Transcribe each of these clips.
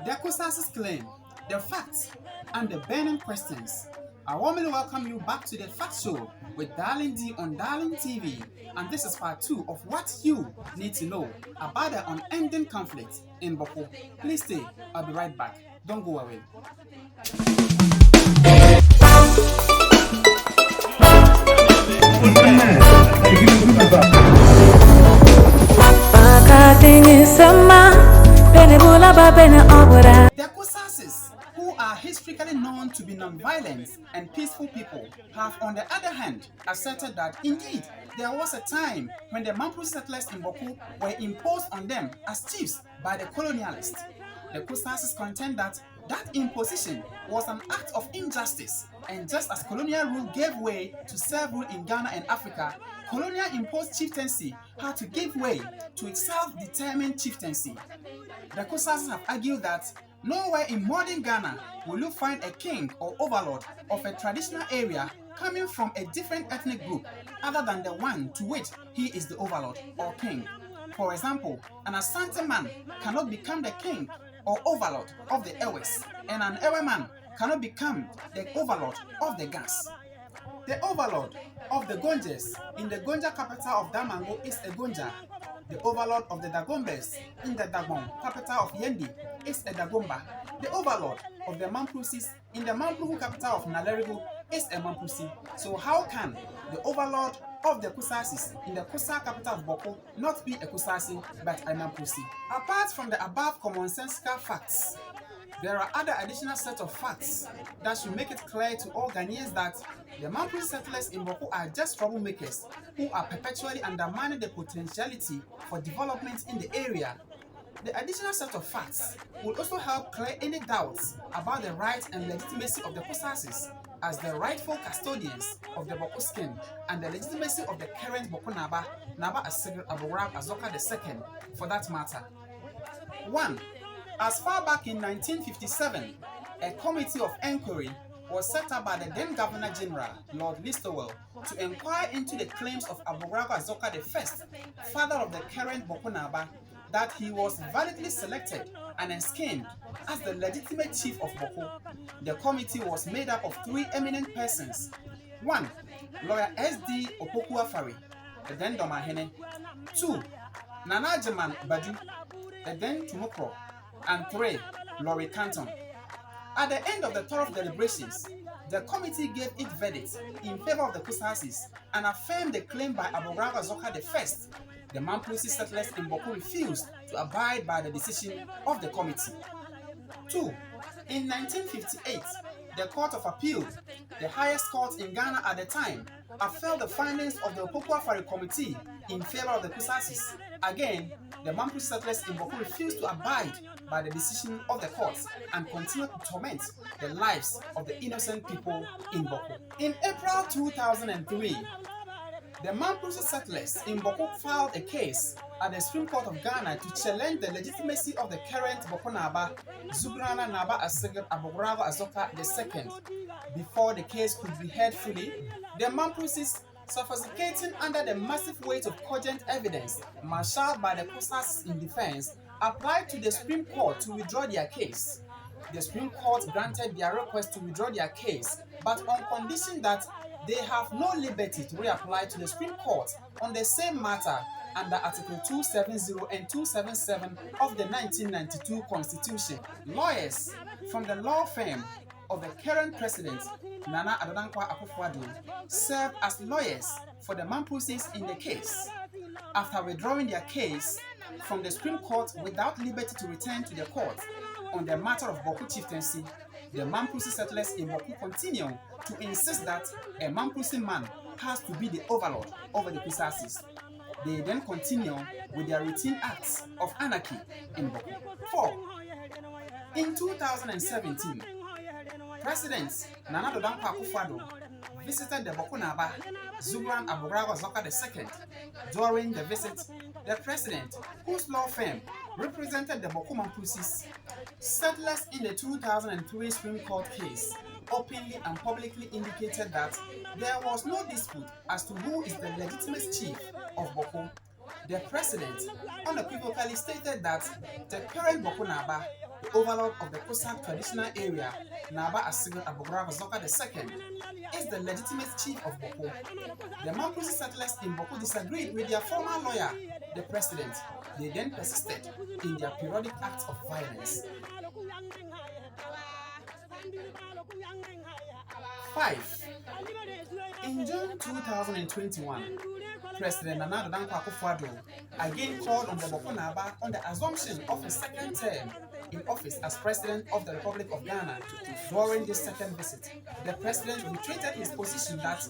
The Kusas's claim, the facts, and the burning questions. I warmly welcome you back to the Fact Show with Darling D on Darling TV, and this is part 2 of what you need to know about the unending conflict in Bawku. Please stay, I'll be right back. Don't go away. The Kusasis, who are historically known to be non-violent and peaceful people, have on the other hand asserted that indeed there was a time when the Mampru settlers in Bawku were imposed on them as chiefs by the colonialists. The Kusasis contend that imposition was an act of injustice, and just as colonial rule gave way to serf rule in Ghana and Africa, colonial imposed chieftaincy had to give way to its self-determined chieftaincy. The Kusasis have argued that nowhere in modern Ghana will you find a king or overlord of a traditional area coming from a different ethnic group other than the one to which he is the overlord or king. For example, an Asante man cannot become the king or overlord of the Ewes, and an Ewe man cannot become the overlord of the Gas. The overlord of the Gonjes in the Gonja capital of Damango is a Gonja. The overlord of the Dagombes in the Dagong capital of Yendi is a Dagomba. The overlord of the Mamprusis in the Mampruhu capital of Nalerigo is a Mamprusi. So how can the overlord of the Kusasis in the Kusa capital of Bawku not be a Kusasi but a Mamprusi? Apart from the above commonsensical facts, there are other additional set of facts that should make it clear to all Ghanaians that the Mampru settlers in Bawku are just troublemakers who are perpetually undermining the potentiality for development in the area. The additional set of facts will also help clear any doubts about the rights and legitimacy of the Kusasis as the rightful custodians of the Bawku skin and the legitimacy of the current Bawku Naba Asegir Aburab Azoka II for that matter. 1. As far back in 1957, a committee of inquiry was set up by the then Governor General, Lord Listowel, to inquire into the claims of Aburab Azoka I, father of the current Bawku Naba, that he was validly selected and schemed as the legitimate chief of Bawku. The committee was made up of 3 eminent persons. 1. Lawyer S.D. Opoku-Afari, the then Domahene. 2. Nana Jaman Badu, the then Tumokro. And 3. Laurie Canton. At the end of the thorough deliberations, the committee gave its verdict in favor of the Kusasis and affirmed the claim by Aburab Azoka I. The Mamprusi settlers in Bawku refused to abide by the decision of the committee. 2. In 1958, the Court of Appeal, the highest court in Ghana at the time, upheld the findings of the Opoku-Afari Committee in favor of the Kusasis. Again, the Mamprusi settlers in Bawku refused to abide by the decision of the court and continued to torment the lives of the innocent people in Bawku. In April 2003, the Mamprusi settlers in Bawku filed a case at the Supreme Court of Ghana to challenge the legitimacy of the current Bawku Naba, Zubrana Naba Asegir Aburab Azoka II. Before the case could be heard fully, the Mamprusis, sophisticating under the massive weight of cogent evidence marshaled by the Kusasis in defense, applied to the Supreme Court to withdraw their case. The Supreme Court granted their request to withdraw their case, but on condition that they have no liberty to reapply to the Supreme Court on the same matter under Article 270 and 277 of the 1992 Constitution. Lawyers from the law firm of the current president, Nana Addo Akufo-Addo, served as lawyers for the Mamprusis in the case. After withdrawing their case from the Supreme Court without liberty to return to the court on the matter of Bawku chieftaincy, the Mamprusi settlers in Bawku continue to insist that a Mamprusi man has to be the overlord over the Kusasis. They then continue with their routine acts of anarchy in Bawku. 4. In 2017, President Nana Addo Akufo-Addo visited the Bawku Naba, Zubran Aburab Azoka II. During the visit, the president, whose law firm represented the Bawku Mamprusis, settlers in the 2003 Supreme Court case, openly and publicly indicated that there was no dispute as to who is the legitimate chief of Bawku. The president unequivocally stated that the current Bawku Naba, the overlord of the Cossack traditional area, Naba Asigat Abograga Zoka II, is the legitimate chief of Bawku. The Mampusi settlers in Bawku disagreed with their former lawyer, the president. They then persisted in their periodic acts of violence. 5. In June 2021, President Nana Addo Dankwa Akufo-Addo again called on the Bawku Naba on the assumption of his second term in office as President of the Republic of Ghana. During this second visit, the President reiterated his position that,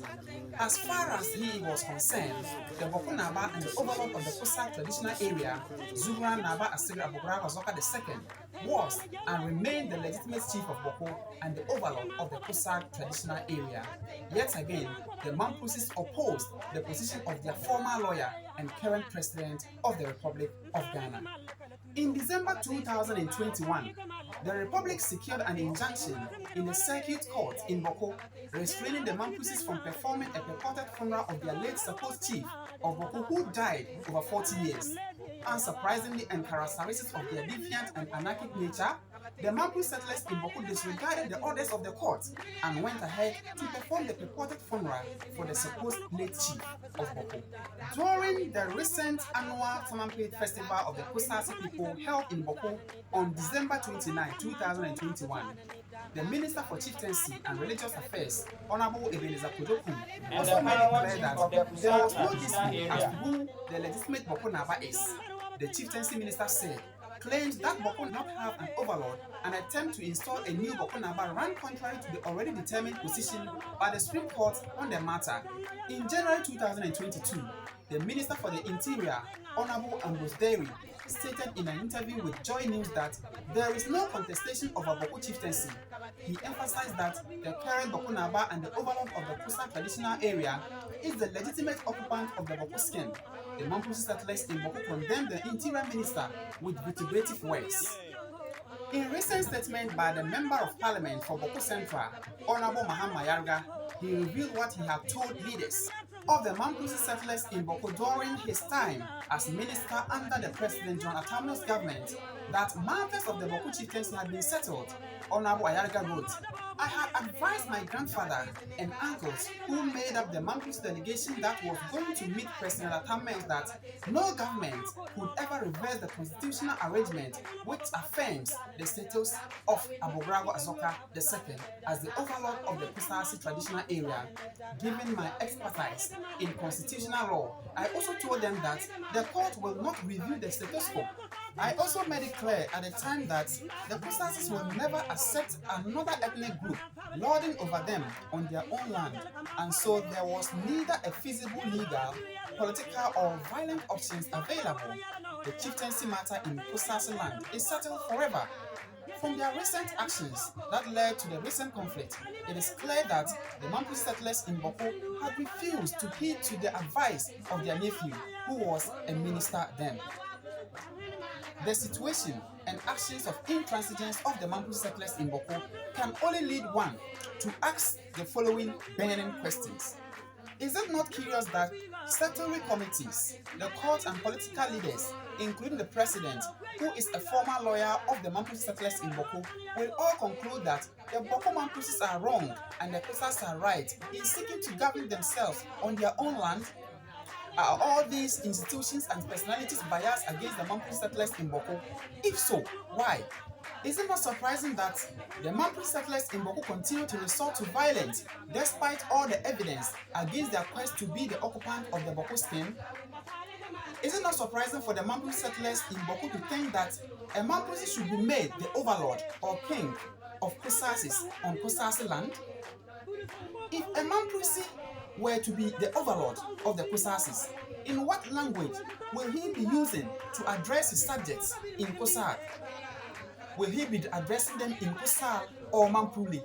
as far as he was concerned, the Bawku Naba and the overlord of the Cossack traditional area, Zuhura Naba Asiri Abograga Zoka II, was and remained the legitimate chief of Bawku and the overlord of the Cossack traditional area. Yet again, the Mampusis opposed the position of their former lawyer and current president of the Republic of Ghana. In December 2021, the Republic secured an injunction in the Circuit Court in Bawku, restraining the Mampusis from performing a purported funeral of their late supposed chief of Bawku who died over 40 years. Unsurprisingly, and characteristics of their deviant and anarchic nature, the Mampu settlers in Bawku disregarded the orders of the court and went ahead to perform the purported funeral for the supposed late chief of Bawku. During the recent annual Tamampet Festival of the Kusasi people held in Bawku on December 29, 2021, the Minister for Chieftaincy and Religious Affairs, Honorable Ebenezer Kojokum, also made it clear that there was no dispute as to who the legitimate Bawku Naba is. The Chieftaincy Minister claimed that Bawku did not have an overlord. An attempt to install a new Bawku Naba ran contrary to the already determined position by the Supreme Court on the matter. In January 2022, the Minister for the Interior, Honorable Ambrose Derry, stated in an interview with Joy News that there is no contestation of a Bawku chieftaincy. He emphasized that the current Bawku Naba and the overlord of the Cossack traditional area is the legitimate occupant of the Bawku skin. The Mampusi settlers in Bawku condemned the Interior Minister with vituperative words. In a recent statement by the Member of Parliament for Bawku Central, Honorable Mahama Yarga, he revealed what he had told leaders of the Mampusi settlers in Bawku during his time as minister under the President John Attamo's government, that matters of the Bawku chieftaincy had been settled. Honorable Ayarga wrote, "I had advised my grandfather and uncles who made up the Mampusi delegation that was going to meet President Atamo that no government could ever reverse the constitutional arrangement which affirms the status of Abogrago Azoka II as the overlord of the Kusasi traditional area. Given my expertise in constitutional law, I also told them that the court will not review the status quo. I also made it clear at the time that the Kusasis will never accept another ethnic group lording over them on their own land, and so there was neither a feasible legal, political or violent options available. The chieftaincy matter in Kusasi land is settled forever." From their recent actions that led to the recent conflict, it is clear that the Mampusi settlers in Bawku had refused to heed to the advice of their nephew, who was a minister then. The situation and actions of intransigence of the Mampusi settlers in Bawku can only lead one to ask the following burning questions. Is it not curious that statutory committees, the court and political leaders, including the president, who is a former lawyer of the Mampusi settlers in Bawku, will all conclude that the Bawku Mampusis are wrong and the Kusas are right in seeking to govern themselves on their own land? Are all these institutions and personalities biased against the Mampusi settlers in Bawku? If so, why? Is it not surprising that the Mampusi settlers in Bawku continue to resort to violence despite all the evidence against their quest to be the occupant of the Bawku skin? Is it not surprising for the Mampusi settlers in Bawku to think that a Mampusi should be made the overlord or king of Kusasis on Kusasi land? If a Mampusi were to be the overlord of the Kusasis, in what language will he be using to address his subjects in Kusak? Will he be addressing them in Kusak or Mampuli?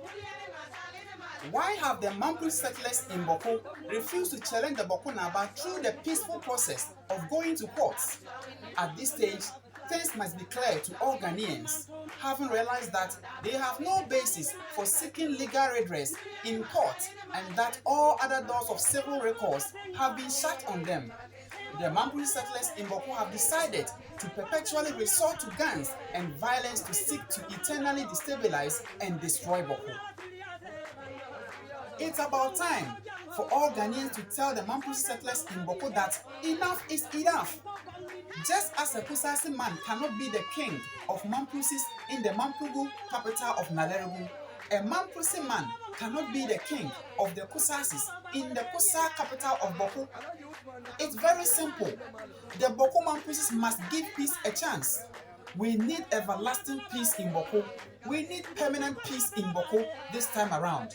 Why have the Mampusi settlers in Bawku refused to challenge the Bawku Naba through the peaceful process of going to courts? At this stage, things must be clear to all Ghanaians, having realized that they have no basis for seeking legal redress in court and that all other doors of civil recourse have been shut on them. the Mampusi settlers in Bawku have decided to perpetually resort to guns and violence to seek to eternally destabilize and destroy Bawku. It's about time for all Ghanaians to tell the Mampusi settlers in Bawku that enough is enough. Just as a Kusasi man cannot be the king of Mampusis in the Mampugu capital of Nalerugu, a Mampusi man cannot be the king of the Kusasis in the Kusa capital of Bawku. It's very simple. The Bawku Mampusis must give peace a chance. We need everlasting peace in Bawku. We need permanent peace in Bawku this time around.